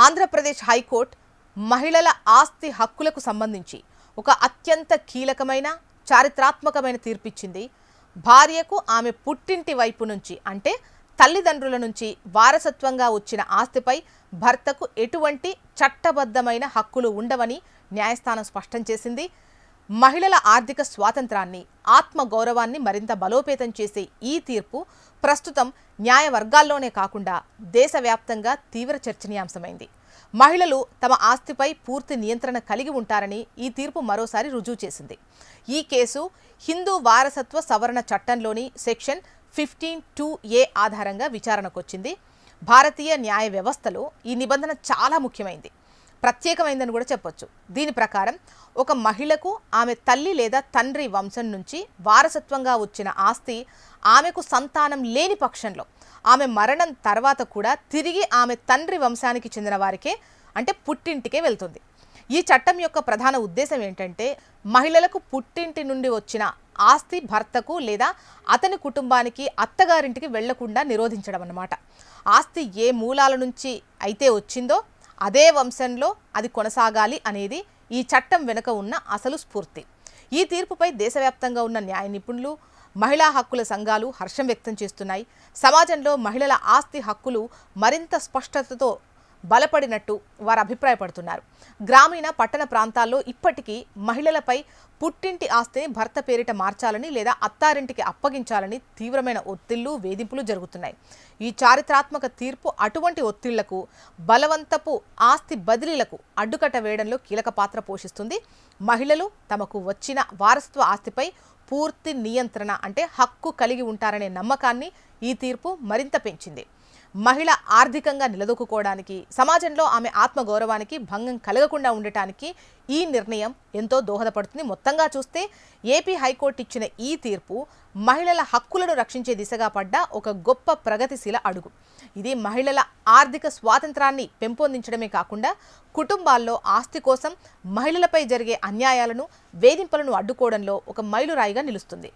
Andhra Pradesh high court మహిళల ఆస్తి హక్కులకు సంబంధించి ఒక అత్యంత కీలకమైన చారిత్రాత్మకమైన తీర్పిచ్చింది. భార్యకు ఆమె పుట్టింటి వైపు నుంచి అంటే తల్లిదండ్రుల నుంచి వారసత్వంగా వచ్చిన ఆస్తిపై భర్తకు ఎటువంటి చట్టబద్ధమైన హక్కులు ఉండవని న్యాయస్థానం స్పష్టం చేసింది. మహిళల ఆర్థిక స్వాతంత్రాన్ని, ఆత్మగౌరవాన్ని మరింత బలోపేతం చేసే ఈ తీర్పు ప్రస్తుతం న్యాయ వర్గాల్లోనే కాకుండా దేశవ్యాప్తంగా తీవ్ర చర్చనీయాంశమైంది. మహిళలు తమ ఆస్తిపై పూర్తి నియంత్రణ కలిగి ఉంటారని ఈ తీర్పు మరోసారి రుజువు చేసింది. ఈ కేసు హిందూ వారసత్వ సవరణ చట్టంలోని సెక్షన్ 15(2)A ఆధారంగా విచారణకొచ్చింది. భారతీయ న్యాయ వ్యవస్థలో ఈ నిబంధన చాలా ముఖ్యమైంది, ప్రత్యేకమైందని కూడా చెప్పొచ్చు. దీని ప్రకారం ఒక మహిళకు ఆమె తల్లి లేదా తండ్రి వంశం నుంచి వారసత్వంగా వచ్చిన ఆస్తి ఆమెకు సంతానం లేని పక్షంలో ఆమె మరణం తర్వాత కూడా తిరిగి ఆమె తండ్రి వంశానికి చెందిన వారికే అంటే పుట్టింటికే వెళ్తుంది. ఈ చట్టం యొక్క ప్రధాన ఉద్దేశం ఏంటంటే మహిళలకు పుట్టింటి నుండి వచ్చిన ఆస్తి భర్తకు లేదా అతని కుటుంబానికి అత్తగారింటికి వెళ్లకుండా నిరోధించడం అన్నమాట. ఆస్తి ఏ మూలాల నుంచి అయితే వచ్చిందో అదే వంశంలో అది కొనసాగాలి అనేది ఈ చట్టం వెనుక ఉన్న అసలు స్ఫూర్తి. ఈ తీర్పుపై దేశవ్యాప్తంగా ఉన్న న్యాయ నిపుణులు, మహిళా హక్కుల సంఘాలు హర్షం వ్యక్తం చేస్తున్నాయి. సమాజంలో మహిళల ఆస్తి హక్కులు మరింత స్పష్టతతో బలపడినట్టు వారు అభిప్రాయపడుతున్నారు. గ్రామీణ పట్టణ ప్రాంతాల్లో ఇప్పటికీ మహిళలపై పుట్టింటి ఆస్తిని భర్త పేరిట మార్చాలని లేదా అత్తారింటికి అప్పగించాలని తీవ్రమైన ఒత్తిళ్లు, వేధింపులు జరుగుతున్నాయి. ఈ చారిత్రాత్మక తీర్పు అటువంటి ఒత్తిళ్లకు, బలవంతపు ఆస్తి బదిలీలకు అడ్డుకట్ట వేయడంలో కీలక పాత్ర పోషిస్తుంది. మహిళలు తమకు వచ్చిన వారసత్వ ఆస్తిపై పూర్తి నియంత్రణ అంటే హక్కు కలిగి ఉంటారనే నమ్మకాన్ని ఈ తీర్పు మరింత పెంచింది. మహిళ ఆర్థికంగా నిలదొక్కుకోవడానికి, సమాజంలో ఆమె ఆత్మగౌరవానికి భంగం కలగకుండా ఉండటానికి ఈ నిర్ణయం ఎంతో దోహదపడుతుంది. మొత్తంగా చూస్తే ఏపీ హైకోర్టు ఇచ్చిన ఈ తీర్పు మహిళల హక్కులను రక్షించే దిశగా పడ్డ ఒక గొప్ప ప్రగతిశీల అడుగు. ఇది మహిళల ఆర్థిక స్వాతంత్రాన్ని పెంపొందించడమే కాకుండా కుటుంబాల్లో ఆస్తి కోసం మహిళలపై జరిగే అన్యాయాలను, వేధింపులను అడ్డుకోవడంలో ఒక మైలురాయిగా నిలుస్తుంది.